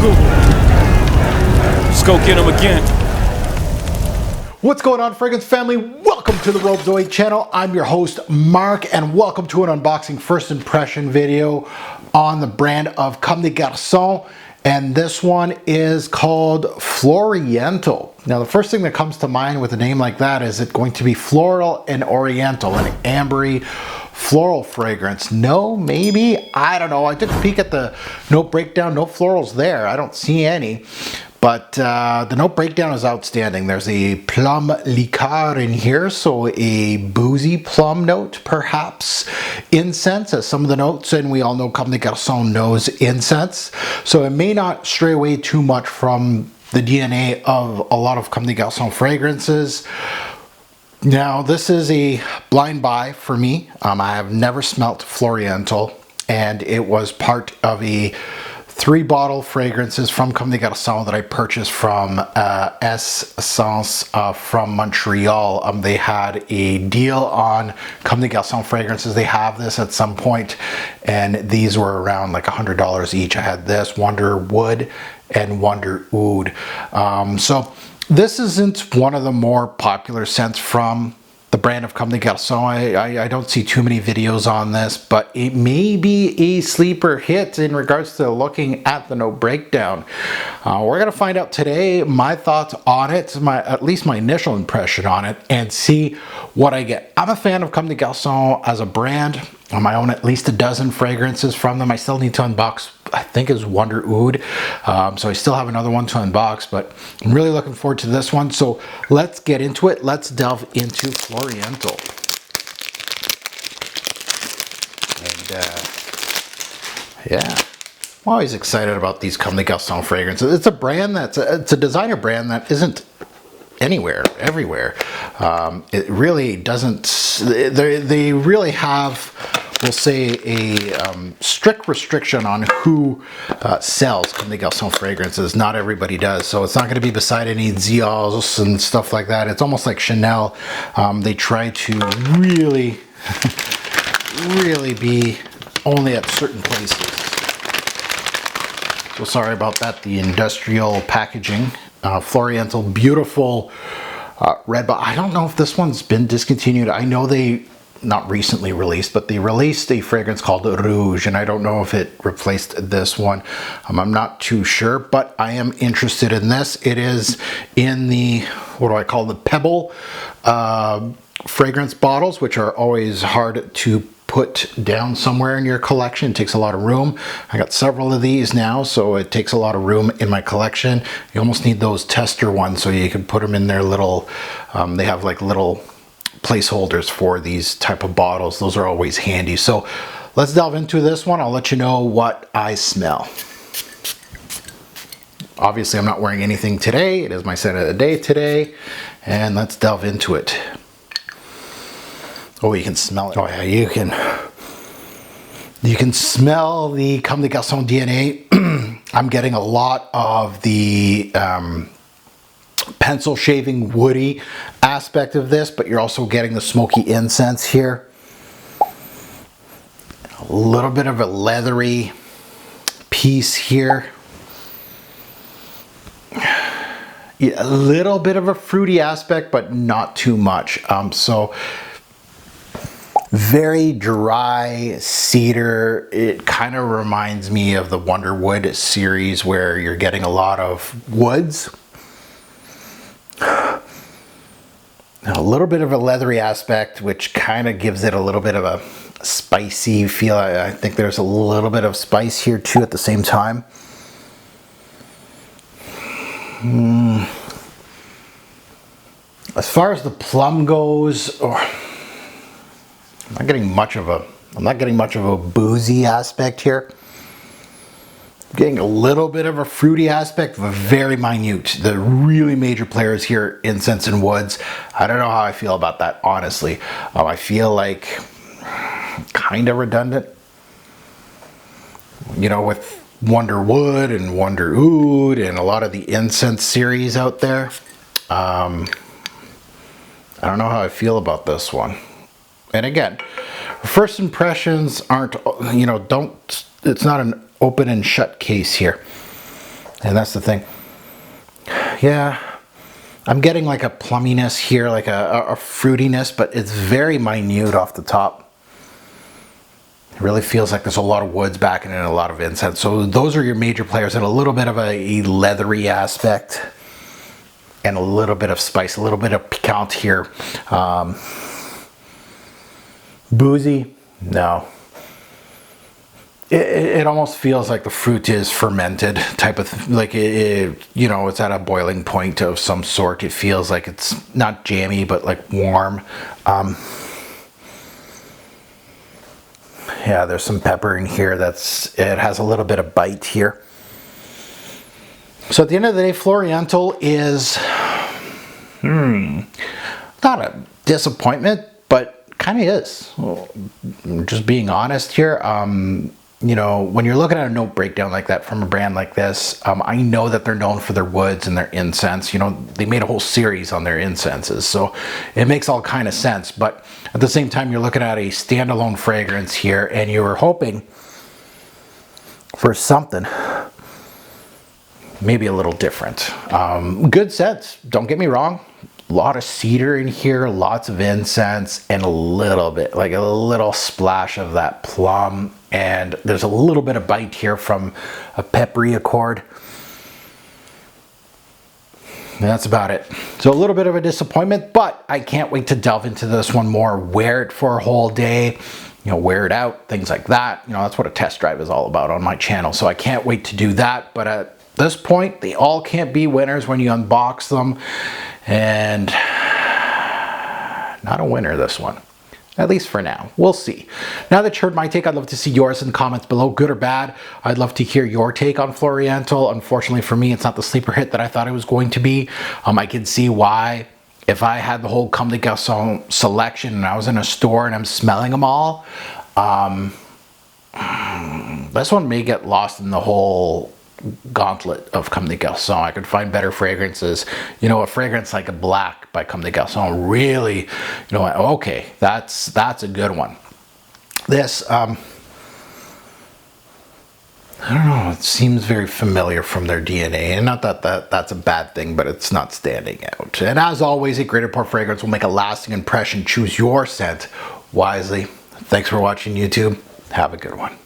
Google. Let's go get them again. What's going on, fragrance family? Welcome to the Robe Zoe channel. I'm your host, Mark, and welcome to an unboxing first impression video on the brand of Comme des Garçons. And this one is called Floriental. Now, the first thing that comes to mind with a name like that is it going to be floral and oriental, an ambery floral fragrance. No, maybe, I don't know. I took a peek at the note breakdown. No florals there. I don't see any. But the note breakdown is outstanding. There's a plum liqueur in here, so a boozy plum note, perhaps. Incense, as some of the notes, and we all know Comme des Garçons knows incense. So it may not stray away too much from the DNA of a lot of Comme des Garçons fragrances. Now, this is a blind buy for me. I have never smelt Floriental, and it was part of a 3-bottle fragrances from Comme des Garçons that I purchased from Essence from Montreal. They had a deal on Comme des Garçons fragrances. They have this at some point, and these were around like $100 each. I had this Wonder Wood and Wonder Oud. So this isn't one of the more popular scents from the brand of Comme des Garçons. I don't see too many videos on this, but it may be a sleeper hit in regards to looking at the note breakdown. We're going to find out today my thoughts on it, at least my initial impression on it, and see what I get. I'm a fan of Comme des Garçons as a brand. I own at least a dozen fragrances from them. I still need to unbox, I think is Wonder Oud. So I still have another one to unbox, but I'm really looking forward to this one. So let's get into it. Let's delve into Floriental. And yeah, I'm always excited about these Comme des Garçons fragrances. It's a brand it's a designer brand that isn't everywhere. It really doesn't, they really have, we'll say, a strict restriction on who sells Comme des Garçons fragrances. Not everybody does, so it's not going to be beside any Dior's and stuff like that. It's almost like Chanel. They try to really be only at certain places. So sorry about that, the industrial packaging. Floriental, beautiful red, but I don't know if this one's been discontinued. I know they not recently released, but they released a fragrance called Rouge, and I don't know if it replaced this one. I'm not too sure, but I am interested in this. It is in the, what do I call, the Pebble fragrance bottles, which are always hard to put down somewhere in your collection. It takes a lot of room. I got several of these now, so it takes a lot of room in my collection. You almost need those tester ones so you can put them in their little, they have like little placeholders for these type of bottles. Those are always handy. So let's delve into this one. I'll let you know what I smell. Obviously, I'm not wearing anything today. It is my scent of the day today, and let's delve into it. Oh, you can smell it. Oh yeah, you can smell the Comme des Garçons DNA. I'm getting a lot of the pencil shaving woody aspect of this, but you're also getting the smoky incense here. A little bit of a leathery piece here. Yeah, a little bit of a fruity aspect, but not too much. So very dry cedar. It kind of reminds me of the Wonder Wood series where you're getting a lot of woods. A little bit of a leathery aspect, which kind of gives it a little bit of a spicy feel. I think there's a little bit of spice here too at the same time. As far as the plum goes, I'm not getting much of a boozy aspect here. I'm getting a little bit of a fruity aspect, but very minute. The really major players here, incense and woods. I don't know how I feel about that, honestly. I feel like kind of redundant. You know, with Wonder Wood and Wonder Oud and a lot of the incense series out there. I don't know how I feel about this one. And again, first impressions aren't, you know, it's not an open and shut case here. And that's the thing. Yeah, I'm getting like a plumminess here, like a fruitiness, but it's very minute off the top. It really feels like there's a lot of woods backing in and a lot of incense. So those are your major players, and a little bit of a leathery aspect and a little bit of spice, a little bit of piquant here. Boozy, no. It almost feels like the fruit is fermented type of, like you know, it's at a boiling point of some sort. It feels like it's not jammy, but like warm. Yeah, there's some pepper in here. It has a little bit of bite here. So at the end of the day, Floriental is not a disappointment, but kind of is. Well, just being honest here. You know, when you're looking at a note breakdown like that from a brand like this, I know that they're known for their woods and their incense. You know, they made a whole series on their incenses, so it makes all kind of sense. But at the same time, you're looking at a standalone fragrance here, and you were hoping for something maybe a little different. Good scents, don't get me wrong. A lot of cedar in here, lots of incense, and a little bit, like a little splash of that plum. And there's a little bit of bite here from a peppery accord. And that's about it. So a little bit of a disappointment, but I can't wait to delve into this one more, wear it for a whole day, you know, wear it out, things like that. You know, that's what a test drive is all about on my channel. So I can't wait to do that. But at this point, they all can't be winners when you unbox them. And not a winner, this one. At least for now. We'll see. Now that you heard my take, I'd love to see yours in the comments below, good or bad. I'd love to hear your take on Floriental. Unfortunately for me, it's not the sleeper hit that I thought it was going to be. I can see why. If I had the whole Comme des Garçons selection and I was in a store and I'm smelling them all, this one may get lost in the whole gauntlet of Comme des Garçons. I could find better fragrances. You know, a fragrance like a black by Comme des Garçons really, you know, okay, that's a good one. This, I don't know, it seems very familiar from their DNA, and not that that's a bad thing, but it's not standing out. And as always, a great report fragrance will make a lasting impression. Choose your scent wisely. Thanks for watching, YouTube. Have a good one.